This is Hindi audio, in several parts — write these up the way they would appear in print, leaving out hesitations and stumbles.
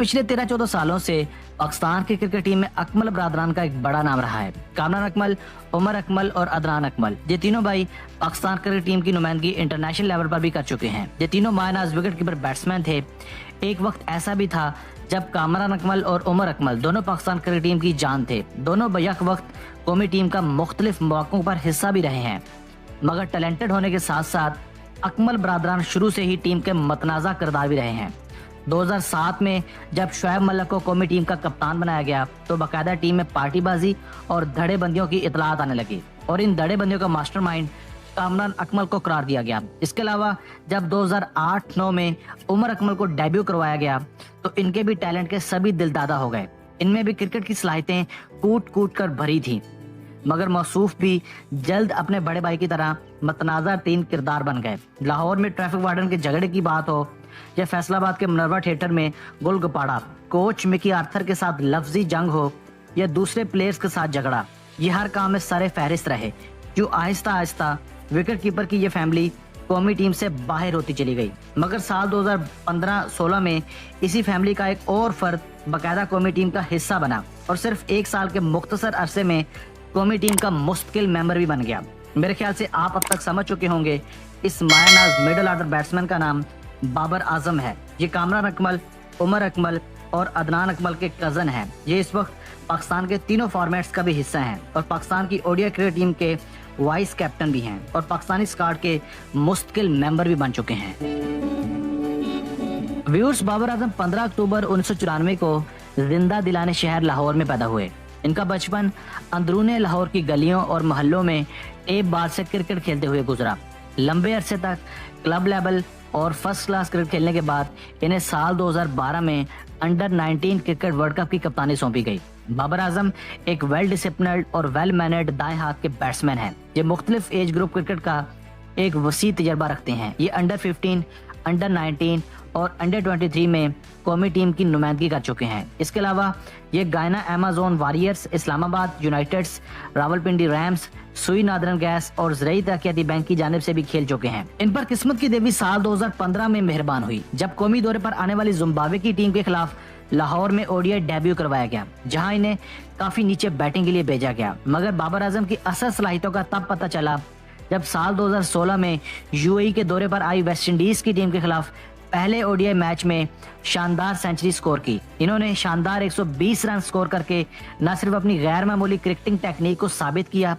पिछले 13-14 सालों से पाकिस्तान की क्रिकेट टीम में अकमल बरादरान का एक बड़ा नाम रहा है। कामरान अकमल, उमर अकमल और अदनान अकमल, ये तीनों भाई पाकिस्तान क्रिकेट टीम की नुमाइंदगी इंटरनेशनल लेवल पर भी कर चुके हैं। ये तीनों मायनाज विकेट कीपर बैट्समैन थे। एक वक्त ऐसा भी था जब कामरान अकमल और उमर अकमल दोनों पाकिस्तान क्रिकेट टीम की जान थे। दोनों बैक वक्त कौमी टीम का मुख्तलिफ मौकों पर हिस्सा भी रहे हैं, मगर टैलेंटेड होने के साथ साथ अकमल बरादरान शुरू से ही टीम के मतनाज़ा किरदार भी रहे हैं। 2007 में जब शुएब मलिक को कौमी टीम का कप्तान बनाया गया तो बाकायदा टीम में पार्टीबाजी और धड़ेबंदियों की इतलात आने लगी और इन धड़ेबंदियों का मास्टरमाइंड कामरान अकमल को करार दिया गया। इसके अलावा जब 2008-9 में उमर अकमल को डेब्यू करवाया गया तो इनके भी टैलेंट के सभी दिलदादा हो गए। इनमें भी क्रिकेट की सलाहियतें कूट कूट कर भरी थी, मगर मौसूफ भी जल्द अपने बड़े भाई की तरह मतनाज़ा तीन किरदार बन गए। लाहौर में ट्रैफिक वार्डन के झगड़े की बात हो या फैसलाबाद के मुनव्वर थिएटर में गुलगपाड़ा, कोच मिकी आर्थर के साथ लफ्जी जंग हो या दूसरे प्लेयर्स के साथ झगड़ा, ये हर काम में सरे फहरिस्त रहे, जो आहिस्ता आहिस्ता विकेट कीपर की ये फैमिली कौमी टीम से बाहर होती चली गई। मगर साल 2015-16 में इसी फैमिली का एक और फर्द बाकायदा कौमी टीम का हिस्सा बना और सिर्फ 1 साल के मुख्तसर अरसे में कौमी टीम का मुस्तकिल मेंबर भी बन गया। मेरे ख्याल से आप अब तक समझ चुके होंगे इस मायनाज मिडिल ऑर्डर बैट्समैन का नाम बाबर आजम है। ये कामरान अकमल, उमर अकमल और अदनान अकमल के कजन हैं। ये इस वक्त पाकिस्तान के तीनों फॉर्मेट्स का भी हिस्सा हैं और पाकिस्तान की ओडीआई क्रिकेट टीम के वाइस कैप्टन भी हैं और पाकिस्तानी स्क्वाड के मुस्तकिल मेंबर भी बन चुके हैं। व्यूअर्स, बाबर आजम 15 अक्टूबर 1994 को जिंदा दिलाने शहर लाहौर में पैदा हुए। इनका बचपन अंदरूने लाहौर की गलियों और मोहल्लों में टेप बार से क्रिकेट खेलते हुए गुजरा। लंबे अरसे तक क्लब लेवल और फर्स्ट क्लास क्रिकेट खेलने के बाद इन्हें साल 2012 में अंडर 19 क्रिकेट वर्ल्ड कप की कप्तानी सौंपी गई। बाबर आजम एक वेल डिसिप्लिन्ड और वेल मैनेर्ड दाएं हाथ के बैट्समैन हैं। ये मुख्तलिफ एज ग्रुप क्रिकेट का एक वसी तजर्बा रखते हैं। ये अंडर 15, अंडर 19 और अंडर 23 में कौमी टीम की नुमाइंदगी कर चुके हैं। इसके अलावा ये Guyana Amazon Warriors, Islamabad Uniteds, Rawalpindi Rams, Sui Northern Gas और ज़राई तरक्याती बैंक की जानिब से भी खेल चुके हैं। इन पर किस्मत की देवी साल 2015 में मेहरबान हुई जब कौमी दौरे पर आने वाली जिम्बाब्वे की टीम के खिलाफ लाहौर में ओडीआई डेब्यू करवाया गया, जहां इन्हें काफी नीचे बैटिंग के लिए भेजा गया। मगर बाबर आजम की असल सलाहियतों का तब पता चला जब साल 2016 में यूएई के दौरे पर आई वेस्ट इंडीज की टीम के खिलाफ पहले ओडीआई मैच में शानदार सेंचुरी स्कोर की। इन्होंने शानदार 120 रन स्कोर करके न सिर्फ अपनी गैर मामूली क्रिकेटिंग टेक्निक को साबित किया,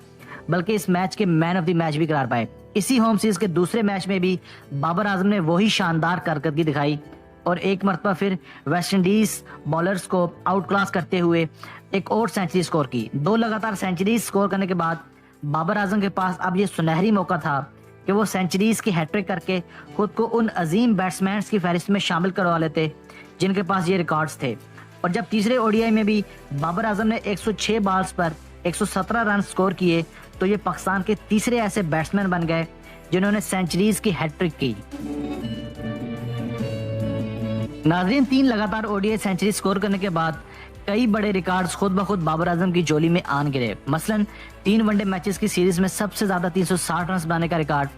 बल्कि इस मैच के मैन ऑफ द मैच भी करार पाए। इसी होम सीरीज के दूसरे मैच में भी बाबर आजम ने वही शानदार कारकर्दगी दिखाई और एक मरतबा फिर वेस्ट इंडीज बॉलर्स को आउट क्लास करते हुए एक और सेंचुरी स्कोर की। 2 लगातार सेंचुरी स्कोर करने के बाद बाबर आजम के पास अब ये सुनहरी मौका था कि वो सेंचुरीज की हैट्रिक करके खुद को उन अजीम बैट्समैन की फहरिस्त में शामिल करवा लेते जिनके पास ये रिकॉर्ड्स थे। और जब तीसरे ओडीआई में भी बाबर आजम ने 106 बॉल्स पर 117 रन स्कोर किए तो ये पाकिस्तान के तीसरे ऐसे बैट्समैन बन गए जिन्होंने सेंचुरीज की हैट्रिक की। नाज़रीन, 3 लगातार ओडीआई सेंचुरी स्कोर करने के बाद कई बड़े रिकॉर्ड्स खुद ब खुद बाबर आजम की झोली में आन गिरे। मसलन 3 वनडे मैचेस की सीरीज में सबसे ज्यादा 360 रन बनाने का रिकॉर्ड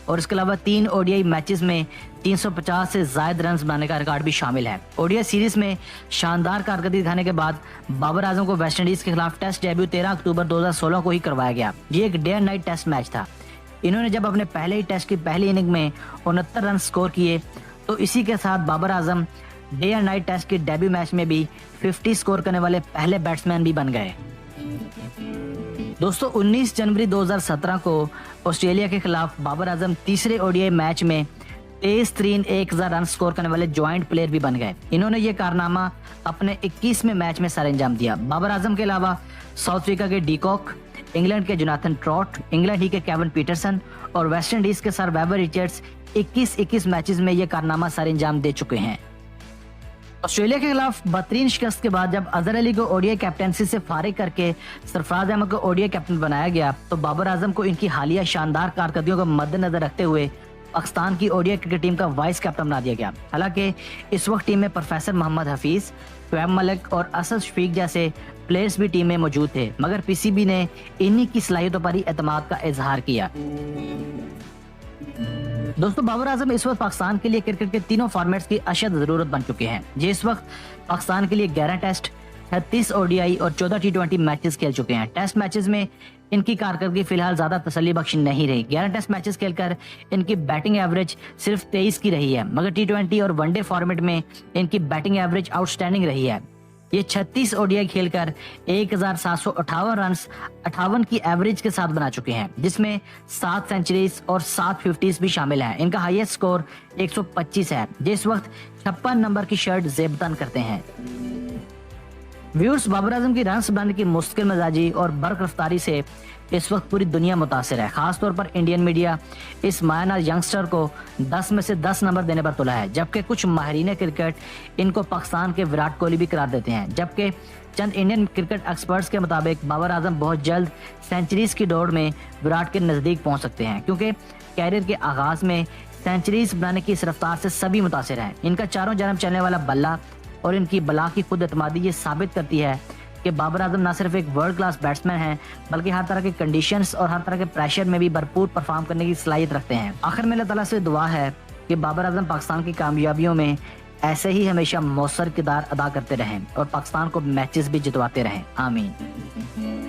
और इसके अलावा 3 ओडीआई मैचेस में 350 से ज्यादा रन बनाने का रिकॉर्ड भी शामिल है। ओडीआई सीरीज में शानदार कारकर्दगी दिखाने के बाद बाबर आजम को वेस्ट इंडीज के खिलाफ टेस्ट डेब्यू 13 अक्टूबर 2016 को ही करवाया गया। ये एक day and night test match था। इन्होंने जब अपने पहले ही टेस्ट की पहली इनिंग में 69 रन स्कोर किए तो इसी के साथ Babar Azam day and night test के डेब्यू मैच में भी 50 स्कोर करने वाले पहले बैट्समैन भी बन गए। दोस्तों, 19 जनवरी 2017 को ऑस्ट्रेलिया के खिलाफ बाबर आजम तीसरे ओडीआई मैच में तेज तरीन 1000 रन स्कोर करने वाले ज्वाइंट प्लेयर भी बन गए। इन्होंने ये कारनामा अपने 21वें मैच में सर अंजाम दिया। बाबर आजम के अलावा साउथ अफ्रीका के डीकॉक, इंग्लैंड के जोनाथन ट्रॉट, इंग्लैंड ही के केविन पीटरसन और वेस्ट इंडीज के सर वेबर रिचर्ड्स 21 मैचेस में ये कारनामा सर अंजाम दे चुके हैं। ऑस्ट्रेलिया के खिलाफ बदतरीन शिकस्त के बाद जब अजहर अली को ओडीआई कैप्टनसी से फारिग करके सरफराज अहमद को ओडीआई कैप्टन बनाया गया तो बाबर आजम को इनकी हालिया शानदार कारकर्दगियों को मद्देनजर रखते हुए पाकिस्तान की ओडीआई क्रिकेट टीम का वाइस कैप्टन बना दिया गया। हालांकि इस वक्त टीम में प्रोफेसर मोहम्मद हफीज, शुएब मलिक और असद शफीक जैसे प्लेयर्स भी टीम में मौजूद थे, मगर पीसीबी ने इन्हीं की सलाहियतों पर ही एतमाद का इजहार किया। दोस्तों बाबर आजम इस वक्त पाकिस्तान के लिए क्रिकेट के तीनों फॉर्मेट्स की अशद जरूरत बन चुके हैं। ये इस वक्त पाकिस्तान के लिए 11 टेस्ट, 36 ओडीआई और 14 टी20 मैचेस खेल चुके हैं। टेस्ट मैचेस में इनकी कारकर्दगी फिलहाल ज्यादा तसल्ली बख्श नहीं रही। 11 टेस्ट मैचेस खेलकर इनकी बैटिंग एवरेज सिर्फ 23 की रही है, मगर टी20 और वनडे फॉर्मेट में इनकी बैटिंग एवरेज आउटस्टैंडिंग रही है। ये 36 ओडीआई खेलकर 1758 रन 58 की एवरेज के साथ बना चुके हैं, जिसमें 7 सेंचुरीज और 7 50s भी शामिल हैं। इनका हाईएस्ट स्कोर 125 है, जिस वक्त 56 नंबर की शर्ट जेबतन करते हैं। व्यूअर्स, बाबर आजम की रन्स बनाने की मुश्किल मिजाजी और बर्क रफ्तारी से इस वक्त पूरी दुनिया मुतासिर है। खासतौर पर इंडियन मीडिया इस मायना यंगस्टर को 10 में से 10 नंबर देने पर तुला है, जबकि कुछ माहिरीन क्रिकेट इनको पाकिस्तान के विराट कोहली भी करार देते हैं। जबकि चंद इंडियन क्रिकेट एक्सपर्ट्स के मुताबिक बाबर आजम बहुत जल्द सेंचुरीज की दौड़ में विराट के नजदीक पहुंच सकते हैं, क्योंकि कैरियर के आगाज में सेंचुरीज बनाने की इस रफ्तार से सभी मुतासिर हैं। इनका चारों जानब चलने वाला बल्ला और इनकी बला की खुद एतमादी ये साबित करती है कि बाबर आजम न सिर्फ एक वर्ल्ड क्लास बैट्समैन हैं, बल्कि हर तरह के कंडीशंस और हर तरह के प्रेशर में भी भरपूर परफॉर्म करने की सलाहियत रखते हैं। आखिर में अल्लाह ताला से दुआ है कि बाबर आजम पाकिस्तान की कामयाबियों में ऐसे ही हमेशा मौसर किरदार अदा करते रहें और पाकिस्तान को मैचेस भी जितवाते रहें। आमीन।